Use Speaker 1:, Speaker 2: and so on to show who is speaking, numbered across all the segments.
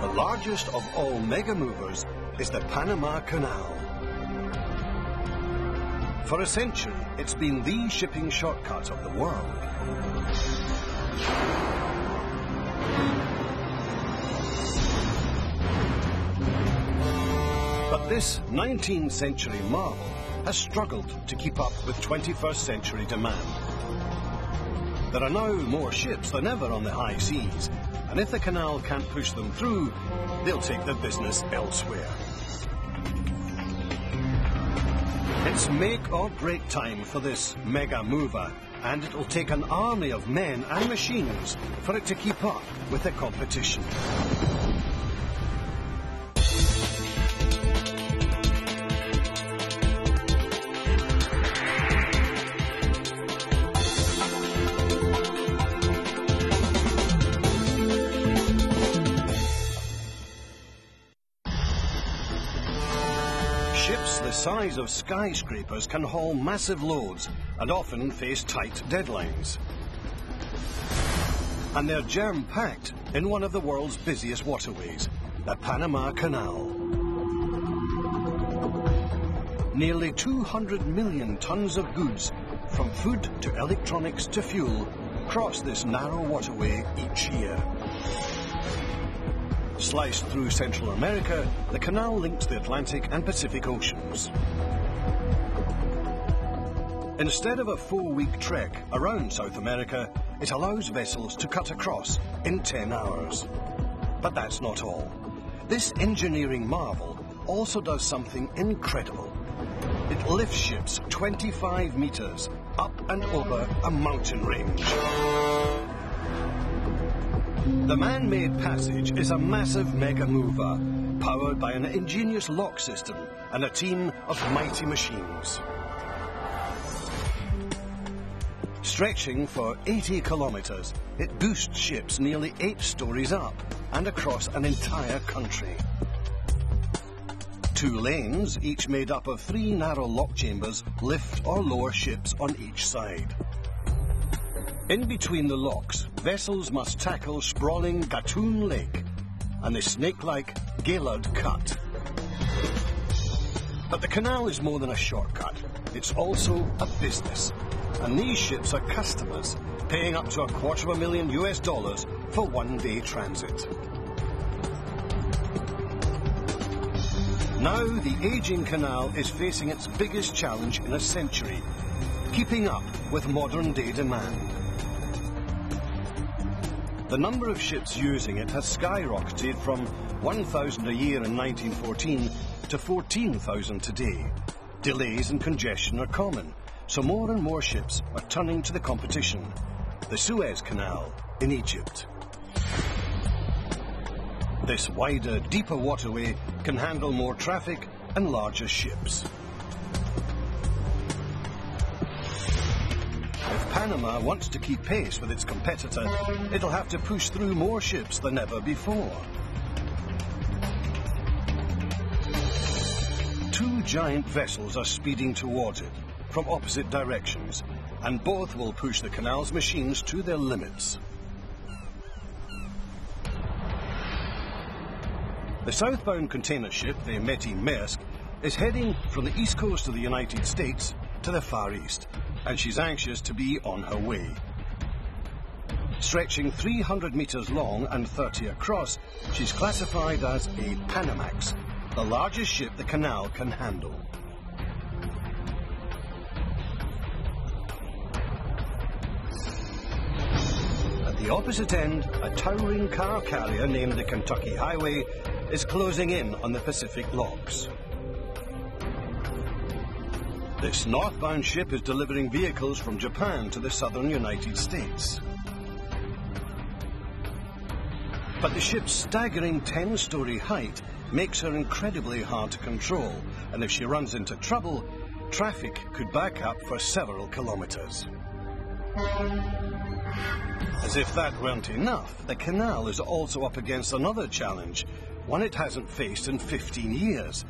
Speaker 1: The largest of all mega movers is the Panama Canal. For a century, it's been the shipping shortcut of the world. But this 19th century marvel has struggled to keep up with 21st century demand. There are now more ships than ever on the high seas, and if the canal can't push them through, they'll take their business elsewhere. It's make or break time for this mega mover, and it'll take an army of men and machines for it to keep up with the competition. Ships the size of skyscrapers can haul massive loads and often face tight deadlines. And they're jam-packed in one of the world's busiest waterways, the Panama Canal. Nearly 200 million tons of goods, from food to electronics to fuel, cross this narrow waterway each year. Sliced through Central America, the canal links the Atlantic and Pacific Oceans. Instead of a 4-week trek around South America, it allows vessels to cut across in 10 hours. But that's not all. This engineering marvel also does something incredible. It lifts ships 25 meters up and over a mountain range. The man-made passage is a massive mega mover, powered by an ingenious lock system and a team of mighty machines. Stretching for 80 kilometers, it boosts ships nearly 8 stories up and across an entire country. 2 lanes, each made up of 3 narrow lock chambers, lift or lower ships on each side. In between the locks, vessels must tackle sprawling Gatun Lake and the snake-like Gaylord Cut. But the canal is more than a shortcut. It's also a business. And these ships are customers, paying up to $250,000 US for one-day transit. Now the aging canal is facing its biggest challenge in a century, keeping up with modern-day demand. The number of ships using it has skyrocketed from 1,000 a year in 1914 to 14,000 today. Delays and congestion are common, so more and more ships are turning to the competition, the Suez Canal in Egypt. This wider, deeper waterway can handle more traffic and larger ships. If Panama wants to keep pace with its competitor, it'll have to push through more ships than ever before. 2 giant vessels are speeding towards it from opposite directions, and both will push the canal's machines to their limits. The southbound container ship, the Metty Maersk, is heading from the east coast of the United States to the Far East, and she's anxious to be on her way. Stretching 300 meters long and 30 across, she's classified as a Panamax, the largest ship the canal can handle. At the opposite end, a towering car carrier named the Kentucky Highway is closing in on the Pacific locks. This northbound ship is delivering vehicles from Japan to the southern United States. But the ship's staggering 10-story height makes her incredibly hard to control, and if she runs into trouble, traffic could back up for several kilometers. As if that weren't enough, the canal is also up against another challenge, one it hasn't faced in 15 years.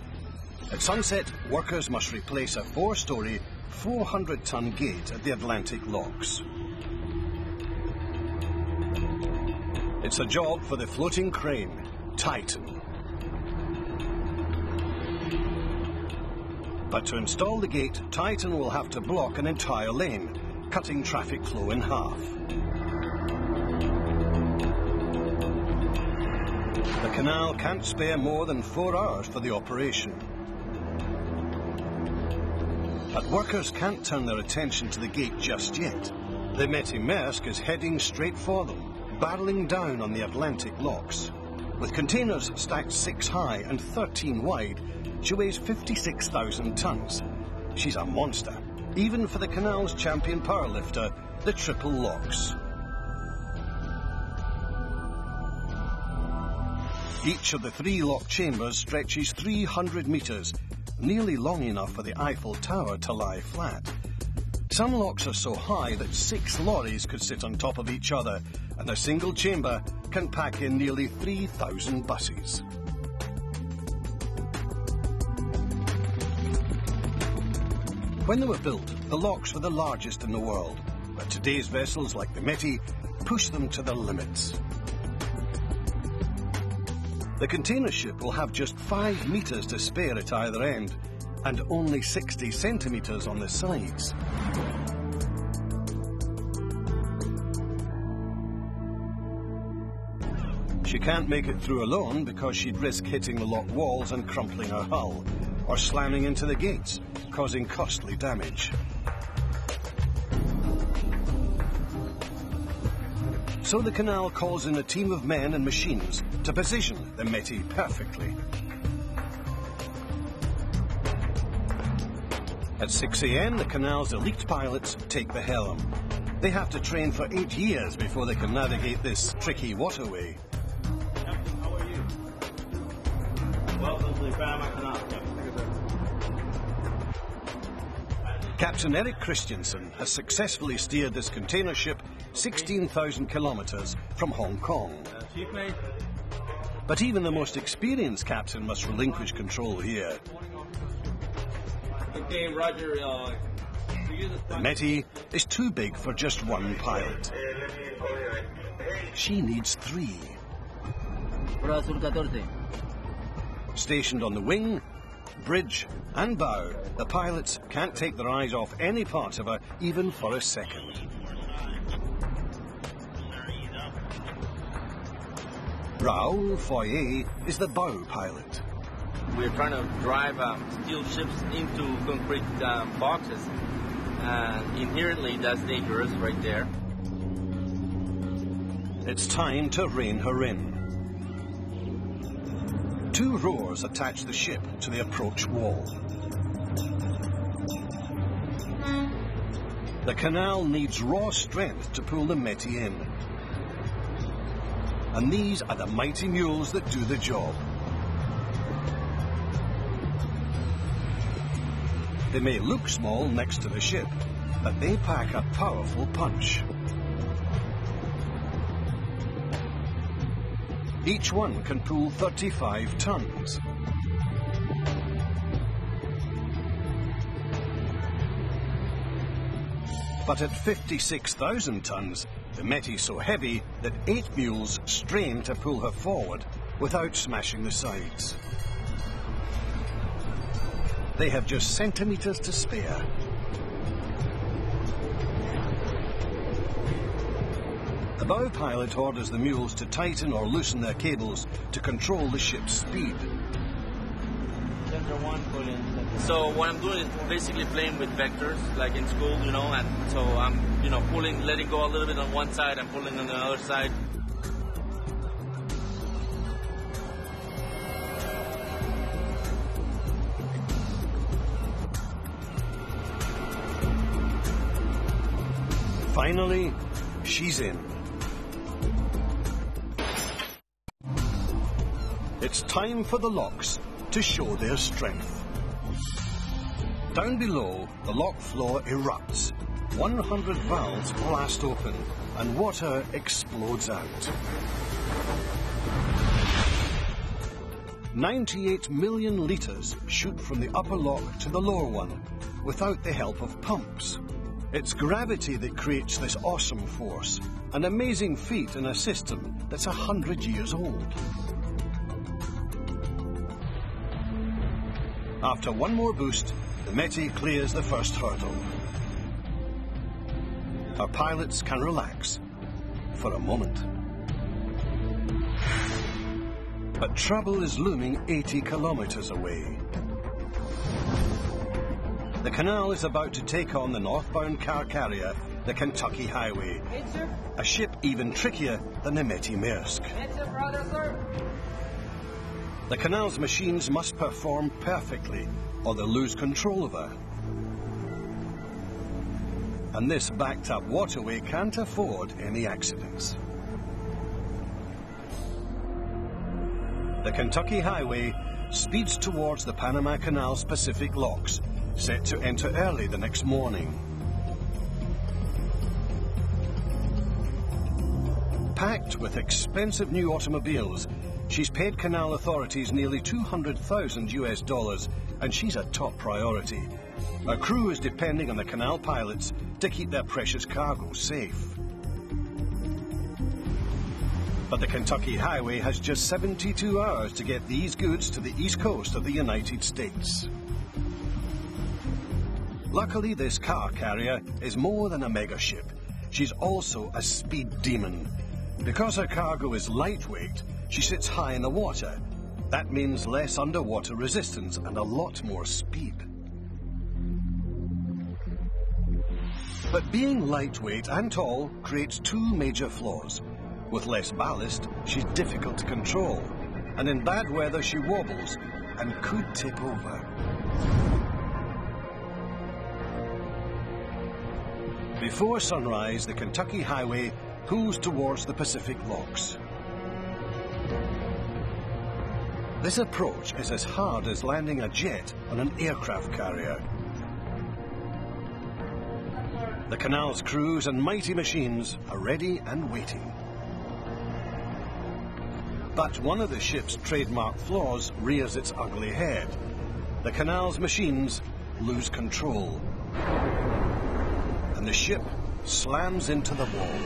Speaker 1: At sunset, workers must replace a 4-story, 400-ton gate at the Atlantic locks. It's a job for the floating crane, Titan. But to install the gate, Titan will have to block an entire lane, cutting traffic flow in half. The canal can't spare more than 4 hours for the operation. But workers can't turn their attention to the gate just yet. The Metty Maersk is heading straight for them, barreling down on the Atlantic locks. With containers stacked 6 high and 13 wide, she weighs 56,000 tons. She's a monster, even for the canal's champion powerlifter, the Triple Locks. Each of the 3 lock chambers stretches 300 metres, nearly long enough for the Eiffel Tower to lie flat. Some locks are so high that 6 lorries could sit on top of each other, and a single chamber can pack in nearly 3,000 buses. When they were built, the locks were the largest in the world, but today's vessels, like the Metty, push them to their limits. The container ship will have just 5 metres to spare at either end, and only 60 centimetres on the sides. She can't make it through alone because she'd risk hitting the lock walls and crumpling her hull, or slamming into the gates, causing costly damage. So the canal calls in a team of men and machines to position the Metty perfectly. At 6 a.m, the canal's elite pilots take the helm. They have to train for 8 years before they can navigate this tricky waterway.
Speaker 2: Captain, how are you? Welcome to the Panama Canal.
Speaker 1: Captain Eric Christensen has successfully steered this container ship 16,000 kilometres from Hong Kong.
Speaker 2: Chief mate.
Speaker 1: But even the most experienced captain must relinquish control here.
Speaker 2: Okay, Roger.
Speaker 1: The Metty is too big for just one pilot. She needs 3. Stationed on the wing, bridge and bow, the pilots can't take their eyes off any part of her even for a second. Raoul Foyer is the bow pilot.
Speaker 3: We're trying to drive steel ships into concrete boxes, and inherently that's dangerous right there.
Speaker 1: It's time to rein her in. 2 rowers attach the ship to the approach wall. The canal needs raw strength to pull the Metty in. And these are the mighty mules that do the job. They may look small next to the ship, but they pack a powerful punch. Each one can pull 35 tons. But at 56,000 tons, the Metty's so heavy that 8 mules strain to pull her forward without smashing the sides. They have just centimetres to spare. The bow pilot orders the mules to tighten or loosen their cables to control the ship's speed.
Speaker 3: So what I'm doing is basically playing with vectors, like in school, and so I'm, pulling, letting go a little bit on one side and pulling on the other side.
Speaker 1: Finally, she's in. It's time for the locks to show their strength. Down below, the lock floor erupts. 100 valves blast open and water explodes out. 98 million litres shoot from the upper lock to the lower one without the help of pumps. It's gravity that creates this awesome force, an amazing feat in a system that's 100 years old. After one more boost, the Métis clears the first hurdle. Our pilots can relax for a moment. But trouble is looming 80 kilometers away. The canal is about to take on the northbound car carrier, the Kentucky Highway, a ship even trickier than the Métis Maersk. The canal's machines must perform perfectly, or they'll lose control of her. And this backed-up waterway can't afford any accidents. The Kentucky Highway speeds towards the Panama Canal's Pacific locks, set to enter early the next morning. Packed with expensive new automobiles, she's paid canal authorities nearly $200,000, and she's a top priority. Her crew is depending on the canal pilots to keep their precious cargo safe. But the Kentucky Highway has just 72 hours to get these goods to the east coast of the United States. Luckily, this car carrier is more than a mega ship. She's also a speed demon. Because her cargo is lightweight, she sits high in the water. That means less underwater resistance and a lot more speed. But being lightweight and tall creates two major flaws. With less ballast, she's difficult to control, and in bad weather she wobbles and could tip over. Before sunrise, the Kentucky Highway pulls towards the Pacific locks. This approach is as hard as landing a jet on an aircraft carrier. The canal's crews and mighty machines are ready and waiting. But one of the ship's trademark flaws rears its ugly head. The canal's machines lose control, and the ship slams into the wall.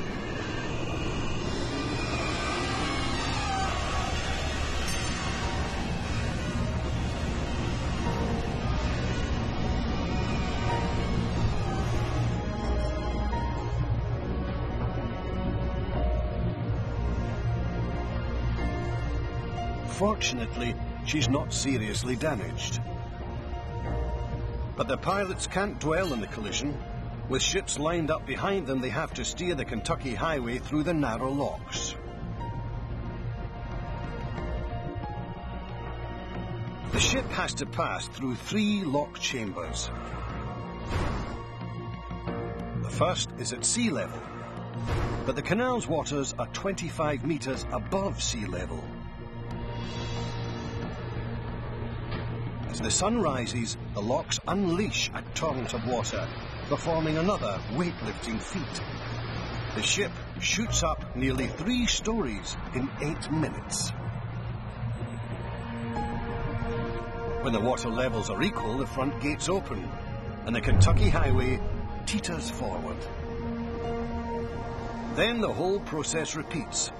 Speaker 1: Fortunately, she's not seriously damaged. But the pilots can't dwell on the collision. With ships lined up behind them, they have to steer the Kentucky Highway through the narrow locks. The ship has to pass through 3 lock chambers. The first is at sea level, but the canal's waters are 25 meters above sea level. As the sun rises, the locks unleash a torrent of water, performing another weightlifting feat. The ship shoots up nearly 3 stories in 8 minutes. When the water levels are equal, the front gates open, and the Kentucky Highway teeters forward. Then the whole process repeats.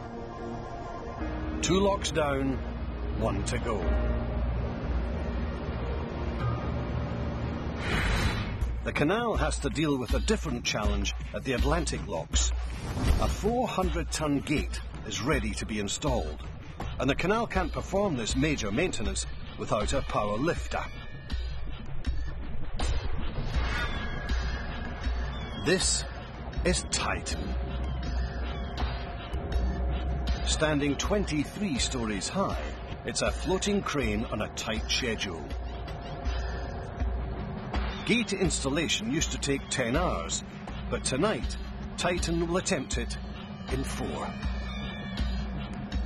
Speaker 1: 2 locks down, 1 to go. The canal has to deal with a different challenge at the Atlantic locks. A 400-ton gate is ready to be installed, and the canal can't perform this major maintenance without a power lifter. This is Titan. Standing 23 stories high, it's a floating crane on a tight schedule. Gate installation used to take 10 hours, but tonight, Titan will attempt it in 4.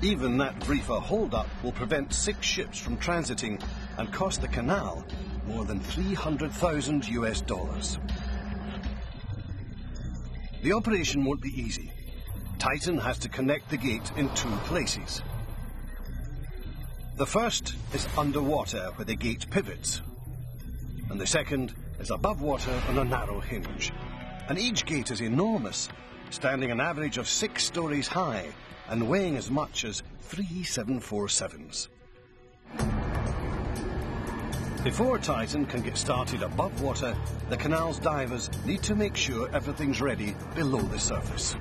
Speaker 1: Even that briefer hold-up will prevent 6 ships from transiting and cost the canal more than $300,000. The operation won't be easy. Titan has to connect the gate in 2 places. The first is underwater where the gate pivots, and the second is above water on a narrow hinge. And each gate is enormous, standing an average of 6 stories high and weighing as much as 3 747s. Before Titan can get started above water, the canal's divers need to make sure everything's ready below the surface.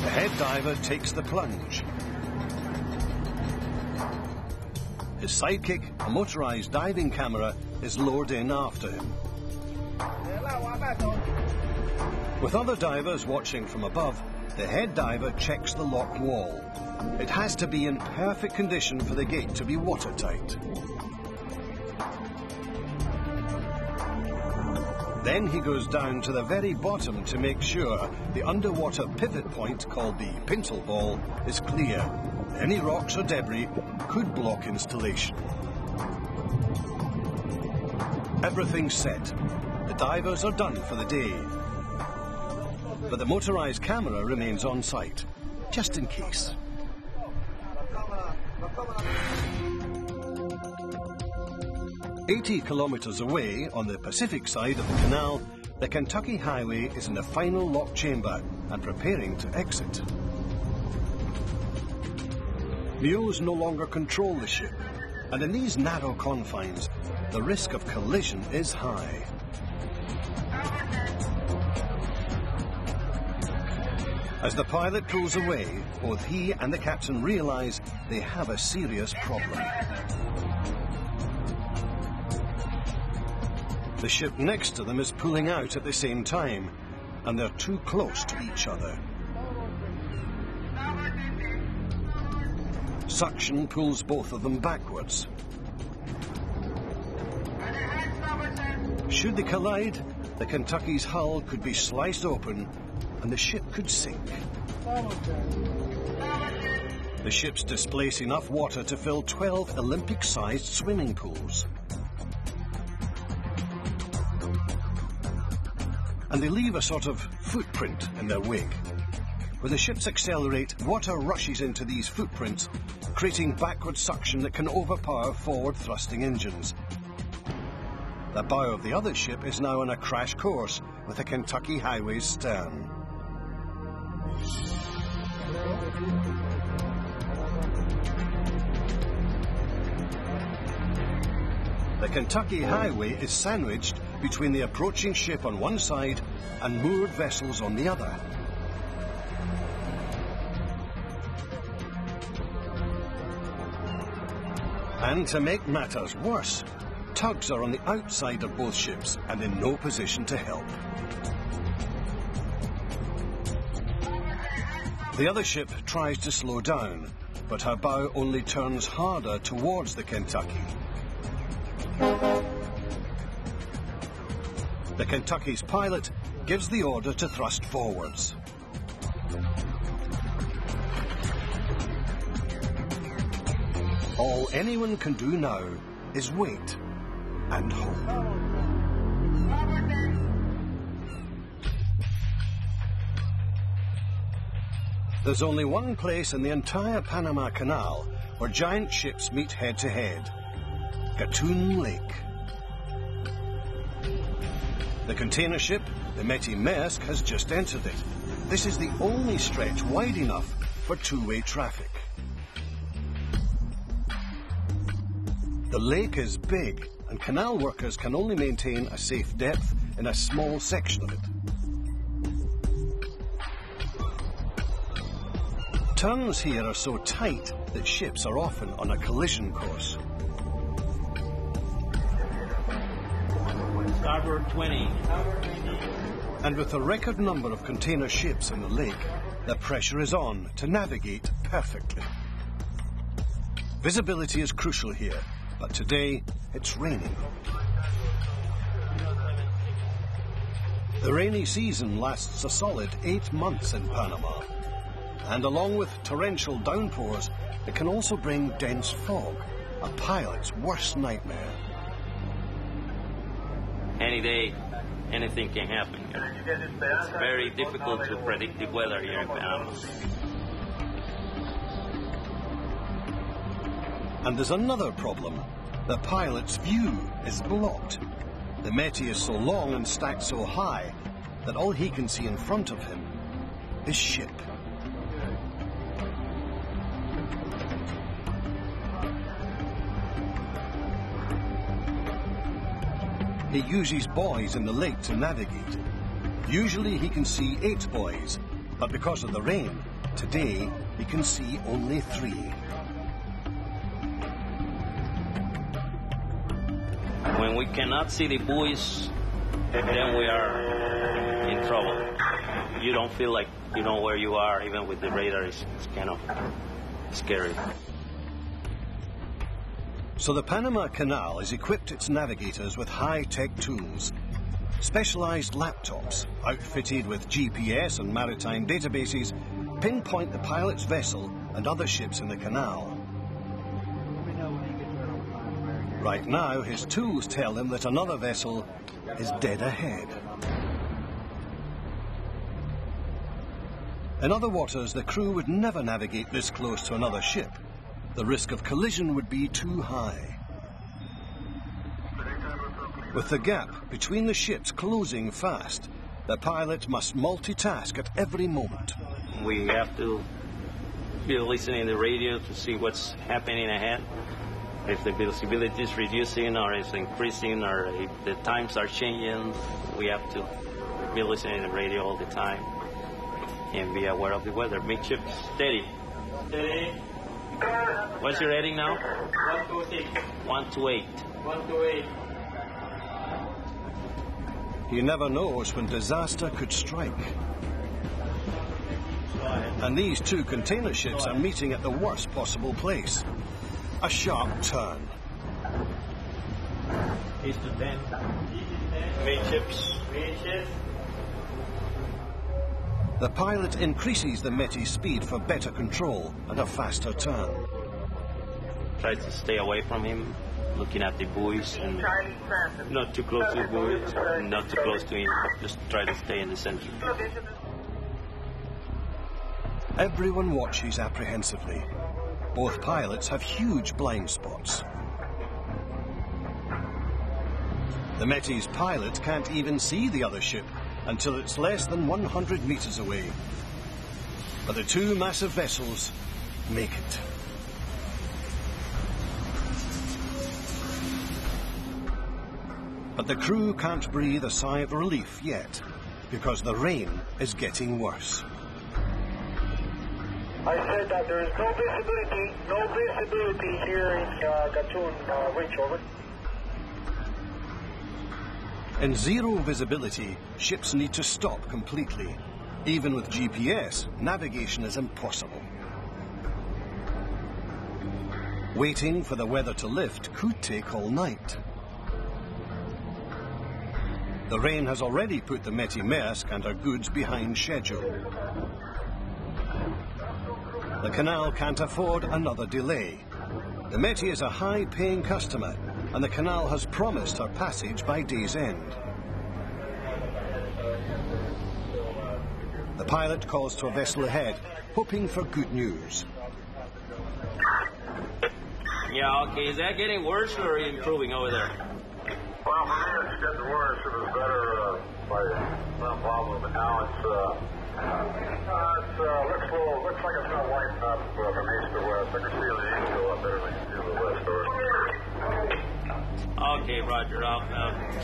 Speaker 1: The head diver takes the plunge. His sidekick, a motorized diving camera, is lowered in after him. With other divers watching from above, the head diver checks the lock wall. It has to be in perfect condition for the gate to be watertight. Then he goes down to the very bottom to make sure the underwater pivot point, called the pintle ball, is clear. Any rocks or debris could block installation. Everything's set. The divers are done for the day. But the motorized camera remains on site, just in case. "80 kilometers away, on the Pacific side of the canal, the Kentucky Highway is in the final lock chamber and preparing to exit. Mules no longer control the ship, and in these narrow confines, the risk of collision is high. As the pilot pulls away, both he and the captain realize they have a serious problem. The ship next to them is pulling out at the same time, and they're too close to each other. Suction pulls both of them backwards. Should they collide, the Kentucky's hull could be sliced open and the ship could sink. The ship's displaced enough water to fill 12 Olympic-sized swimming pools. And they leave a sort of footprint in their wake. When the ships accelerate, water rushes into these footprints, creating backward suction that can overpower forward-thrusting engines. The bow of the other ship is now on a crash course with the Kentucky Highway's stern. The Kentucky Highway is sandwiched between the approaching ship on one side and moored vessels on the other. And to make matters worse, tugs are on the outside of both ships and in no position to help. The other ship tries to slow down, but her bow only turns harder towards the Kentucky. The Kentucky's pilot gives the order to thrust forwards. All anyone can do now is wait and hope. There's only one place in the entire Panama Canal where giant ships meet head-to-head: Gatun Lake. The container ship, the Métis Maersk, has just entered it. This is the only stretch wide enough for two-way traffic. The lake is big, and canal workers can only maintain a safe depth in a small section of it. Turns here are so tight that ships are often on a collision course.
Speaker 2: Starboard 20.
Speaker 1: And with a record number of container ships in the lake, the pressure is on to navigate perfectly. Visibility is crucial here, but today it's raining. The rainy season lasts a solid 8 months in Panama, and along with torrential downpours, it can also bring dense fog, a pilot's worst nightmare.
Speaker 3: Any day, anything can happen. It's very difficult to predict the weather here in Panama.
Speaker 1: And there's another problem. The pilot's view is blocked. The Métis is so long and stacked so high that all he can see in front of him is ship. he uses buoys in the lake to navigate. Usually he can see 8 buoys, but because of the rain, today he can see only 3.
Speaker 4: When we cannot see the buoys, then we are in trouble. You don't feel like you know where you are, even with the radar. It's kind of scary.
Speaker 1: So the Panama Canal has equipped its navigators with high-tech tools. Specialized laptops, outfitted with GPS and maritime databases, pinpoint the pilot's vessel and other ships in the canal. Right now, his tools tell him that another vessel is dead ahead. In other waters, the crew would never navigate this close to another ship. The risk of collision would be too high. With the gap between the ships closing fast, the pilot must multitask at every moment.
Speaker 4: We have to be listening to the radio to see what's happening ahead. If the visibility is reducing or it's increasing or if the times are changing, we have to be listening to the radio all the time and be aware of the weather. Midship, steady.
Speaker 2: Steady.
Speaker 4: What's your heading now?
Speaker 2: 128.
Speaker 4: 128.
Speaker 2: 128.
Speaker 1: He never knows when disaster could strike. And these 2 container ships are meeting at the worst possible place. A sharp turn.
Speaker 2: East to 10.
Speaker 4: Midships.
Speaker 2: Midship.
Speaker 1: The pilot increases the Métis speed for better control and a faster turn.
Speaker 4: Try to stay away from him, looking at the buoys and not too close to the buoys, not too close to him, just try to stay in the center.
Speaker 1: Everyone watches apprehensively. Both pilots have huge blind spots. The Métis pilot can't even see the other ship until it's less than 100 meters away. But the 2 massive vessels make it. But the crew can't breathe a sigh of relief yet, because the rain is getting worse.
Speaker 5: I said that there is no visibility here in Gatun Reach, over.
Speaker 1: In zero visibility, ships need to stop completely. Even with GPS, navigation is impossible. Waiting for the weather to lift could take all night. The rain has already put the Métis Maersk and her goods behind schedule. The canal can't afford another delay. The Métis is a high-paying customer, and the canal has promised her passage by day's end. The pilot calls to a vessel ahead, hoping for good news.
Speaker 4: Yeah, okay, is that getting worse or improving over there?
Speaker 5: Well, for me it's getting worse. It was better by some problem, but now looks like it's going to lighten up from east to west. I can see the east go up better than I can see the west.
Speaker 4: Okay, Roger.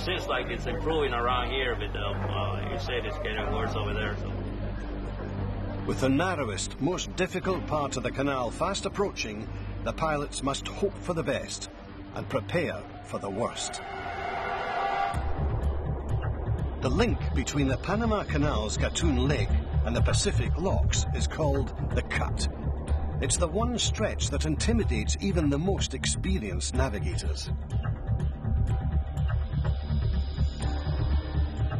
Speaker 4: Seems like it's improving around here, but you said it's getting worse over there. So.
Speaker 1: With the narrowest, most difficult part of the canal fast approaching, the pilots must hope for the best and prepare for the worst. The link between the Panama Canal's Gatun Lake and the Pacific locks is called the Cut. It's the one stretch that intimidates even the most experienced navigators.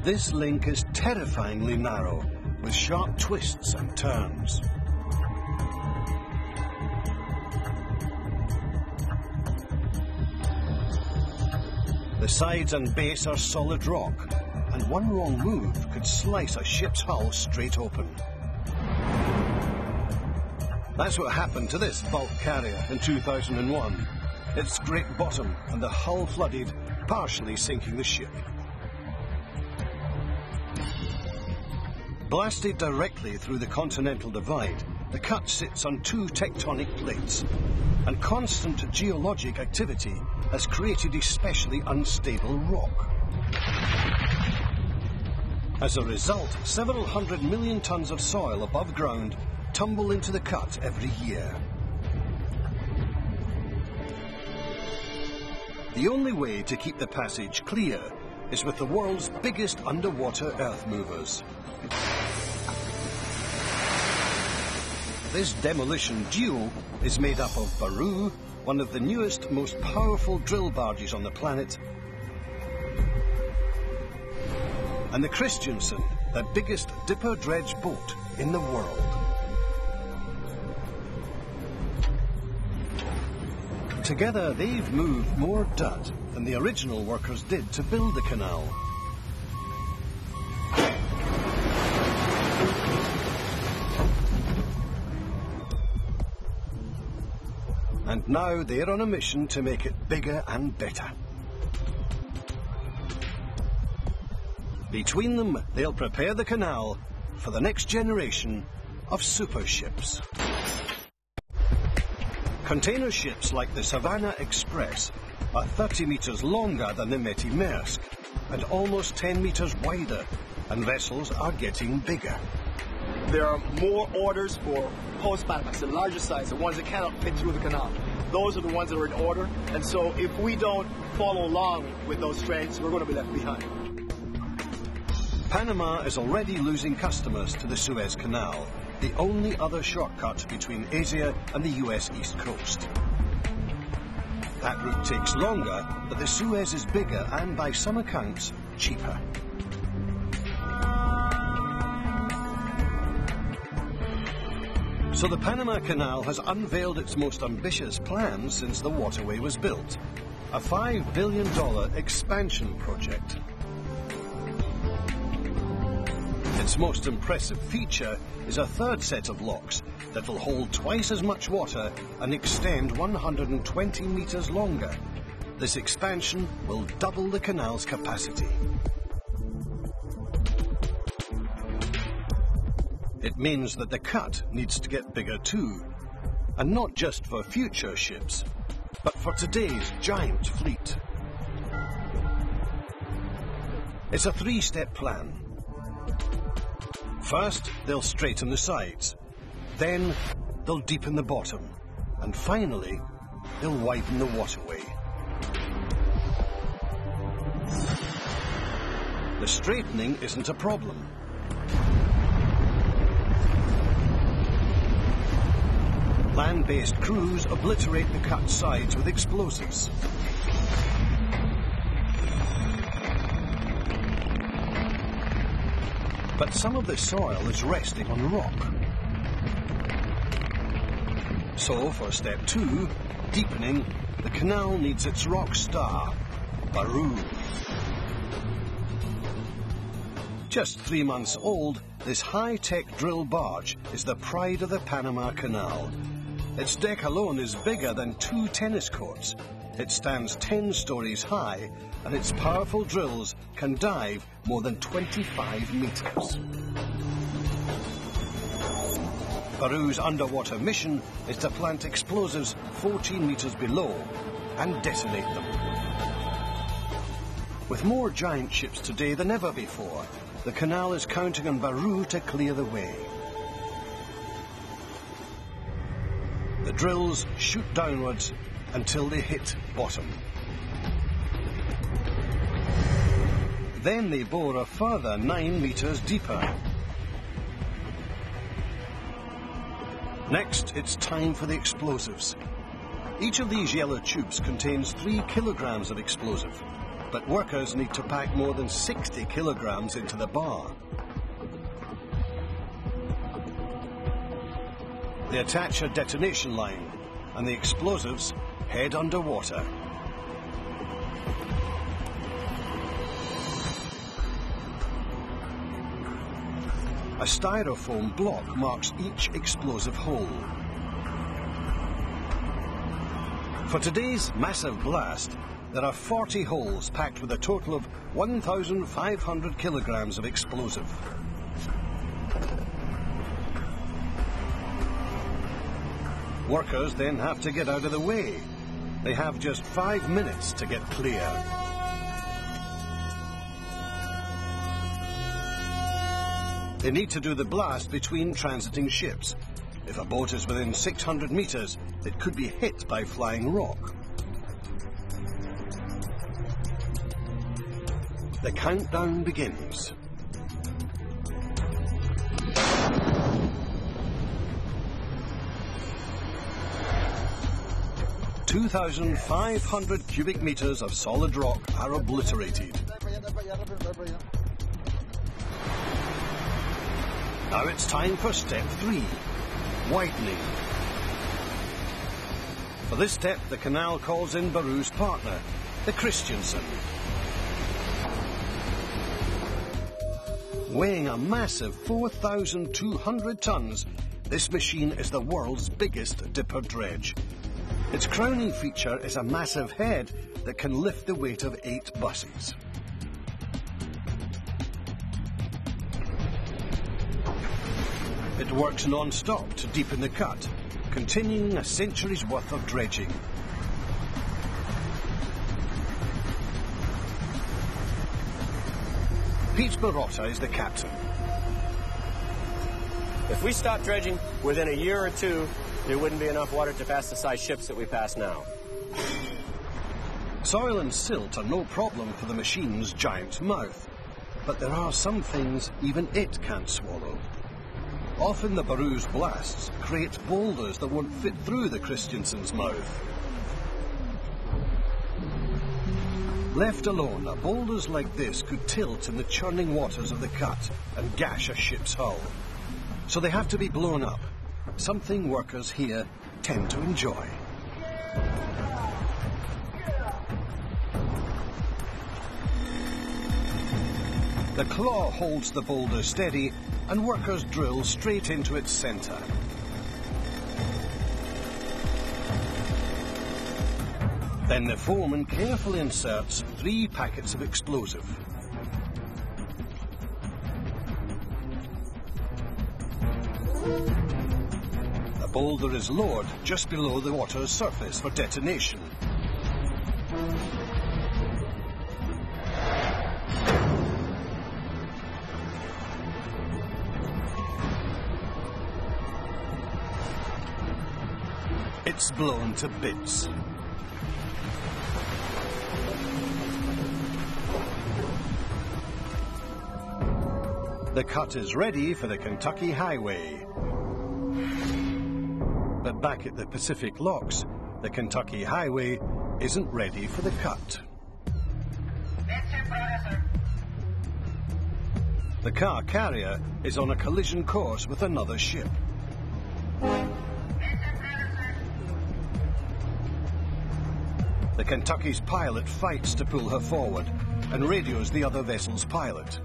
Speaker 1: This link is terrifyingly narrow, with sharp twists and turns. The sides and base are solid rock, and one wrong move could slice a ship's hull straight open. That's what happened to this bulk carrier in 2001. It scraped bottom and the hull flooded, partially sinking the ship. Blasted directly through the continental divide, the cut sits on 2 tectonic plates, and constant geologic activity has created especially unstable rock. As a result, several 100 million tons of soil above ground tumble into the cut every year. The only way to keep the passage clear is with the world's biggest underwater earth movers. This demolition duo is made up of Baru, one of the newest, most powerful drill barges on the planet, and the Christiansen, the biggest dipper dredge boat in the world. Together, they've moved more dirt than the original workers did to build the canal. And now they're on a mission to make it bigger and better. Between them, they'll prepare the canal for the next generation of super ships. Container ships like the Savannah Express are 30 meters longer than the Métis Maersk and almost 10 meters wider, and vessels are getting bigger.
Speaker 6: There are more orders for post-Panamax, the larger size, the ones that cannot fit through the canal. Those are the ones that are in order, and so if we don't follow along with those trends, we're going to be left behind.
Speaker 1: Panama is already losing customers to the Suez Canal, the only other shortcut between Asia and the US East Coast. That route takes longer, but the Suez is bigger and, by some accounts, cheaper. So the Panama Canal has unveiled its most ambitious plan since the waterway was built, a $5 billion expansion project. Its most impressive feature is a third set of locks that will hold twice as much water and extend 120 meters longer. This expansion will double the canal's capacity. It means that the cut needs to get bigger too, and not just for future ships, but for today's giant fleet. It's a three-step plan. First, they'll straighten the sides, then they'll deepen the bottom, and finally, they'll widen the waterway. The straightening isn't a problem. Land-based crews obliterate the cut sides with explosives. But some of the soil is resting on rock. So, for step 2, deepening, the canal needs its rock star, Baru. Just 3 months old, this high-tech drill barge is the pride of the Panama Canal. Its deck alone is bigger than 2 tennis courts. It stands 10 stories high, and its powerful drills can dive more than 25 meters. Baru's underwater mission is to plant explosives 14 meters below and detonate them. With more giant ships today than ever before, the canal is counting on Baru to clear the way. The drills shoot downwards until they hit bottom. Then they bore a further 9 meters deeper. Next, it's time for the explosives. Each of these yellow tubes contains 3 kilograms of explosive, but workers need to pack more than 60 kilograms into the bar. They attach a detonation line, and the explosives head underwater. A styrofoam block marks each explosive hole. For today's massive blast, there are 40 holes packed with a total of 1,500 kilograms of explosive. Workers then have to get out of the way. They have just 5 minutes to get clear. They need to do the blast between transiting ships. If a boat is within 600 meters, it could be hit by flying rock. The countdown begins. (2,500 cubic meters of solid rock are obliterated. Now it's time for step 3, widening. For this step, the canal calls in Baru's partner, the Christiansen. Weighing a massive 4,200 tons, this machine is the world's biggest dipper dredge. Its crowning feature is a massive head that can lift the weight of 8 buses. It works non-stop to deepen the cut, continuing a century's worth of dredging. Pete Barotta is the captain.
Speaker 7: If we stopped dredging within a year or two, there wouldn't be enough water to pass the size ships that we pass now.
Speaker 1: Soil and silt are no problem for the machine's giant mouth, but there are some things even it can't swallow. Often the Baru's blasts create boulders that won't fit through the Christiansen's mouth. Left alone, boulders like this could tilt in the churning waters of the cut and gash a ship's hull. So they have to be blown up, something workers here tend to enjoy. The claw holds the boulder steady and workers drill straight into its center. Then the foreman carefully inserts 3 packets of explosive. The boulder is lowered just below the water's surface for detonation. It's blown to bits. The cut is ready for the Kentucky Highway. But back at the Pacific Locks, the Kentucky Highway isn't ready for the cut. The car carrier is on a collision course with another ship. The Kentucky's pilot fights to pull her forward and radios the other vessel's pilot.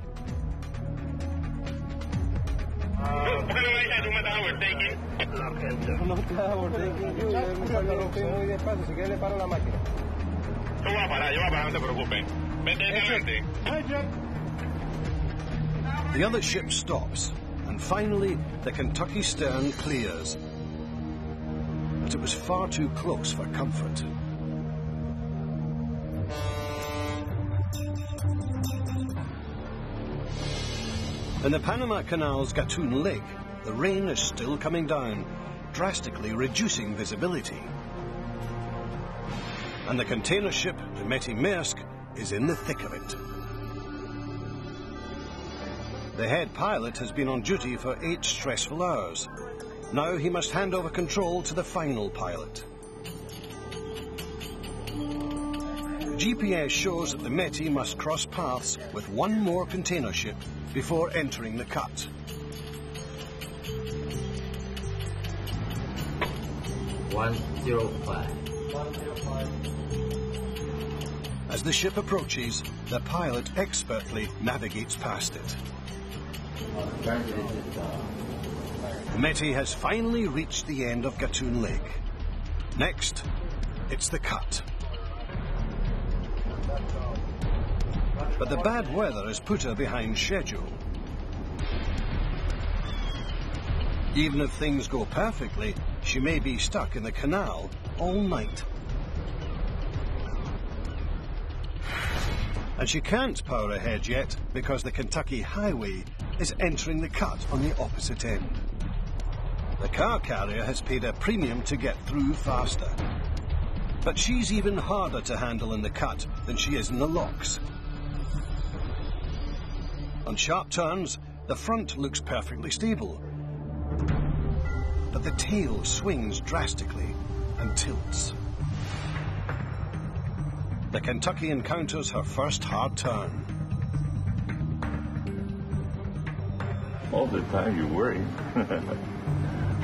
Speaker 1: The other ship stops, and finally the Kentucky stern clears. But it was far too close for comfort. In the Panama Canal's Gatun Lake, the rain is still coming down, drastically reducing visibility. And the container ship, the Metty Maersk, is in the thick of it. The head pilot has been on duty for 8 stressful hours. Now he must hand over control to the final pilot. GPS shows that the Metty must cross paths with 1 more container ship before entering the cut. As the ship approaches, the pilot expertly navigates past it. The Metty has finally reached the end of Gatun Lake. Next, it's the cut. But the bad weather has put her behind schedule. Even if things go perfectly, she may be stuck in the canal all night. And she can't power ahead yet because the Kentucky Highway is entering the cut on the opposite end. The car carrier has paid a premium to get through faster. But she's even harder to handle in the cut than she is in the locks. On sharp turns, the front looks perfectly stable, but the tail swings drastically and tilts. The Kentucky encounters her first hard turn.
Speaker 8: All the time you worry.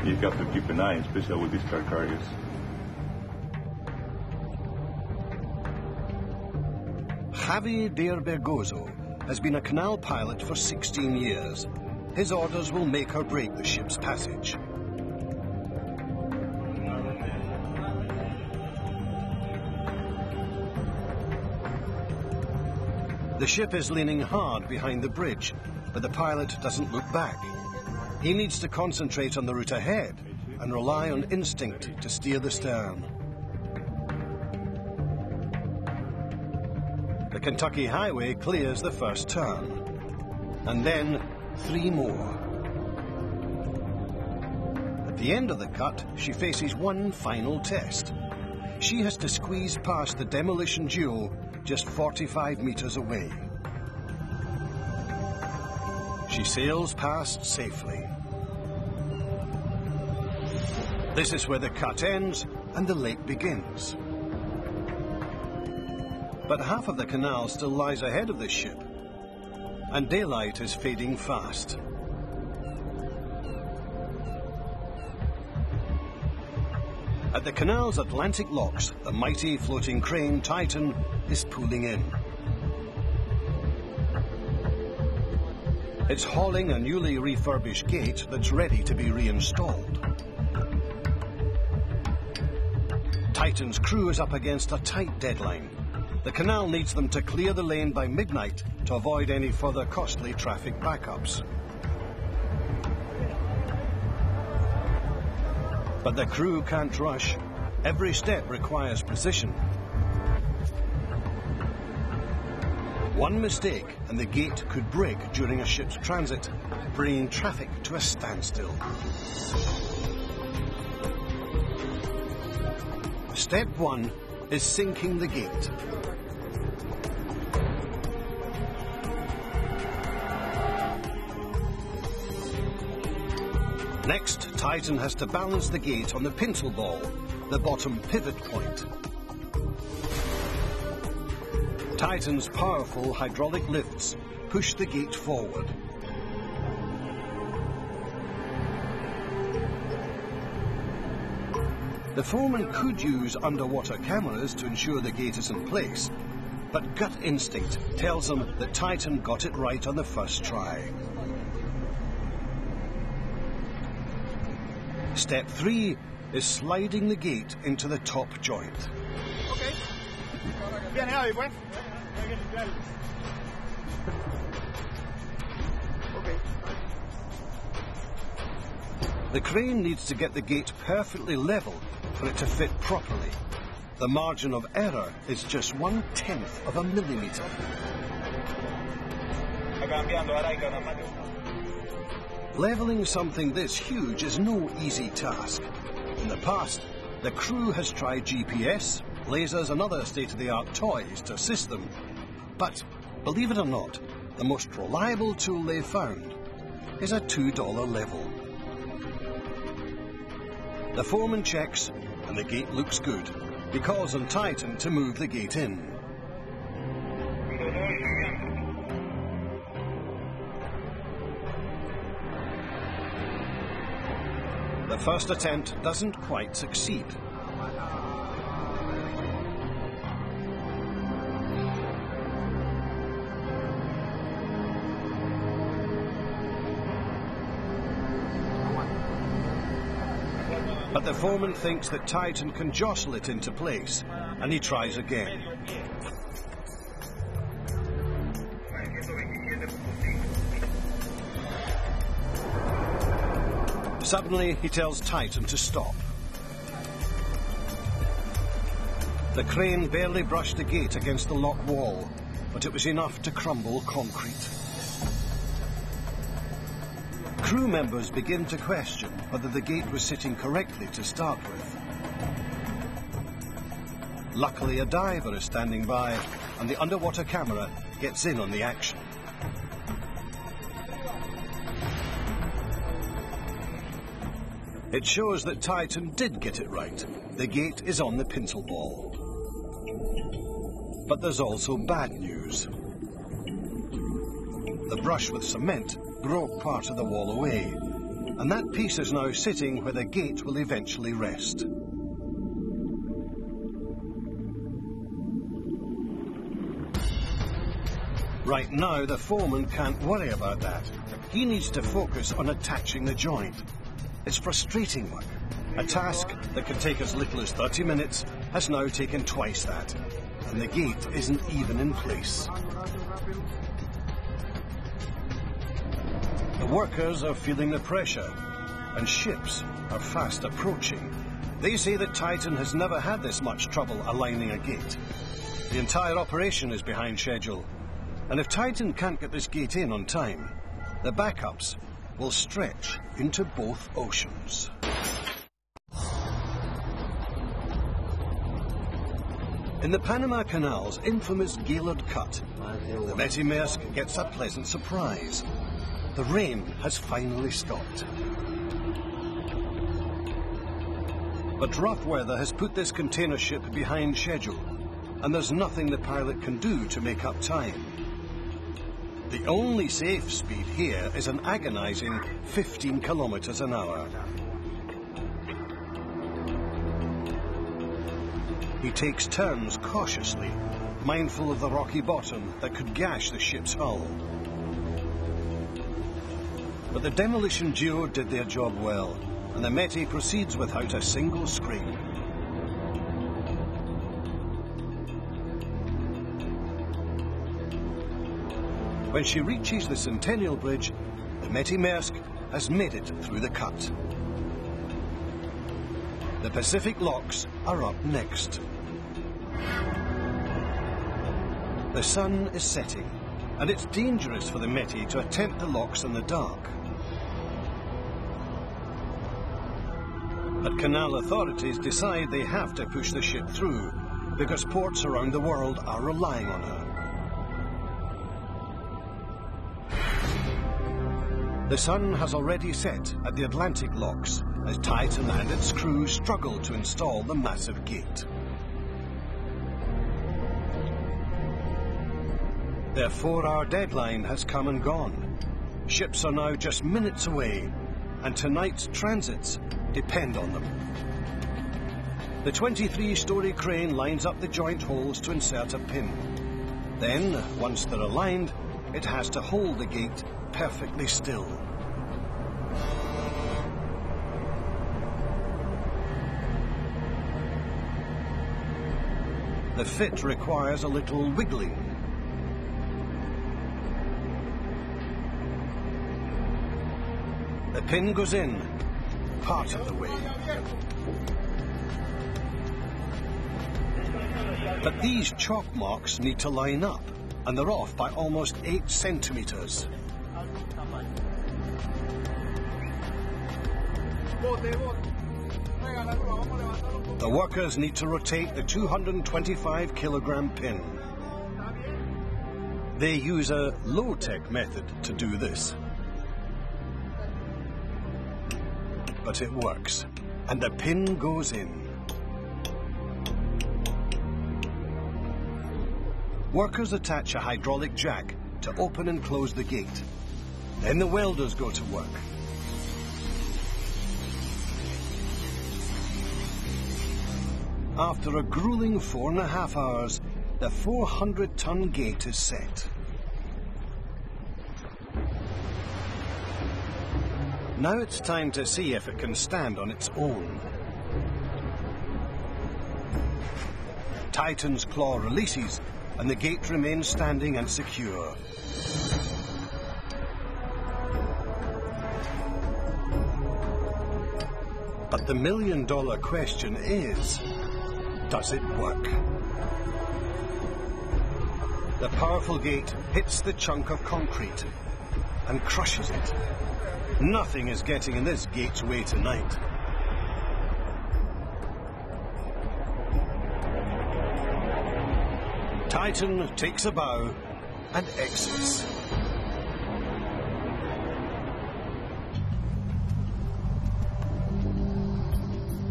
Speaker 8: You have to keep an eye, especially with these car carriers.
Speaker 1: Javi Bergozo has been a canal pilot for 16 years. His orders will make or break the ship's passage. The ship is leaning hard behind the bridge, but the pilot doesn't look back. He needs to concentrate on the route ahead and rely on instinct to steer the stern. The Kentucky Highway clears the first turn, and then 3 more. At the end of the cut, she faces one final test. She has to squeeze past the demolition duo just 45 meters away. She sails past safely. This is where the cut ends and the lake begins. But half of the canal still lies ahead of the ship, and daylight is fading fast. At the canal's Atlantic locks, the mighty floating crane Titan is pulling in. It's hauling a newly refurbished gate that's ready to be reinstalled. Titan's crew is up against a tight deadline. The canal needs them to clear the lane by midnight to avoid any further costly traffic backups. But the crew can't rush. Every step requires precision. One mistake and the gate could break during a ship's transit, bringing traffic to a standstill. Step 1 is sinking the gate. Next, Titan has to balance the gate on the pintle ball, the bottom pivot point. Titan's powerful hydraulic lifts push the gate forward. The foreman could use underwater cameras to ensure the gate is in place, but gut instinct tells him that Titan got it right on the first try. Step 3 is sliding the gate into the top joint.
Speaker 6: Okay. Bien, ahí, buen. Okay.
Speaker 1: The crane needs to get the gate perfectly level for it to fit properly. The margin of error is just 1/10 of a millimeter. Leveling something this huge is no easy task. In the past, the crew has tried GPS, lasers and other state-of-the-art toys to assist them. But, believe it or not, the most reliable tool they've found is a $2 level. The foreman checks, and the gate looks good. He calls on Titan to move the gate in. The first attempt doesn't quite succeed. But the foreman thinks that Titan can jostle it into place, and he tries again. Suddenly, he tells Titan to stop. The crane barely brushed the gate against the lock wall, but it was enough to crumble concrete. crew members begin to question whether the gate was sitting correctly to start with. Luckily, a diver is standing by, and the underwater camera gets in on the action. It shows that Titan did get it right. The gate is on the pintle ball. But there's also bad news. The brush with cement broke part of the wall away, and that piece is now sitting where the gate will eventually rest. Right now, the foreman can't worry about that. He needs to focus on attaching the joint. It's frustrating work. A task that can take as little as 30 minutes has now taken twice that, and the gate isn't even in place. The workers are feeling the pressure, and ships are fast approaching. They say that Titan has never had this much trouble aligning a gate. The entire operation is behind schedule, and if Titan can't get this gate in on time, the backups will stretch into both oceans. In the Panama Canal's infamous Gaylord Cut, the Betty Maersk gets a pleasant surprise. The rain has finally stopped. But rough weather has put this container ship behind schedule, and there's nothing the pilot can do to make up time. The only safe speed here is an agonizing 15 kilometers an hour. He takes turns cautiously, mindful of the rocky bottom that could gash the ship's hull. But the demolition duo did their job well, and the Métis proceeds without a single scrape. When she reaches the Centennial Bridge, the Betty Maersk has made it through the cut. The Pacific locks are up next. The sun is setting, and it's dangerous for the Métis to attempt the locks in the dark. But canal authorities decide they have to push the ship through, because ports around the world are relying on her. The sun has already set at the Atlantic locks as Titan and its crew struggle to install the massive gate. Their 4-hour deadline has come and gone. Ships are now just minutes away, and tonight's transits depend on them. The 23-story crane lines up the joint holes to insert a pin. Then, once they're aligned, it has to hold the gate perfectly still. The fit requires a little wiggling. The pin goes in, part of the way. But these chalk marks need to line up, and they're off by almost 8 centimeters. The workers need to rotate the 225-kilogram pin. They use a low-tech method to do this. But it works, and the pin goes in. Workers attach a hydraulic jack to open and close the gate. Then the welders go to work. After a grueling 4.5 hours, the 400-ton gate is set. Now it's time to see if it can stand on its own. Titan's claw releases, and the gate remains standing and secure. But the million-dollar question is, does it work? The powerful gate hits the chunk of concrete and crushes it. Nothing is getting in this gate's way tonight. Titan takes a bow and exits.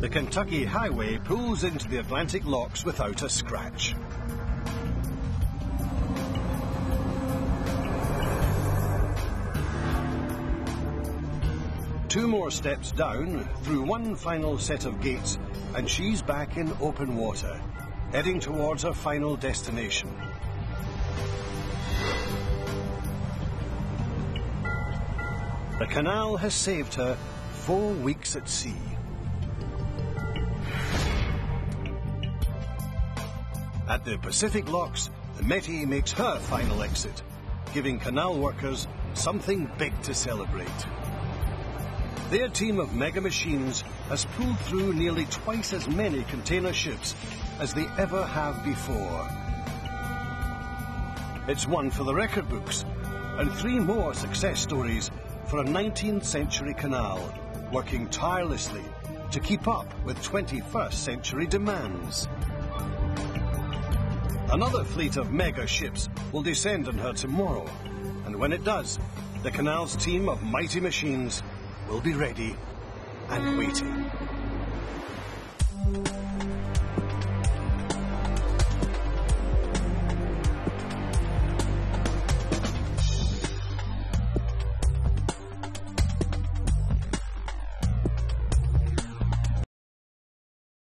Speaker 1: The Kentucky Highway pulls into the Atlantic locks without a scratch. Two more steps down, through one final set of gates, and she's back in open water, heading towards her final destination. The canal has saved her 4 weeks at sea. At the Pacific locks, the Métis makes her final exit, giving canal workers something big to celebrate. Their team of mega machines has pulled through nearly twice as many container ships as they ever have before. It's one for the record books, and 3 more success stories for a 19th century canal, working tirelessly to keep up with 21st century demands. Another fleet of mega ships will descend on her tomorrow, and when it does, the canal's team of mighty machines will be ready and waiting.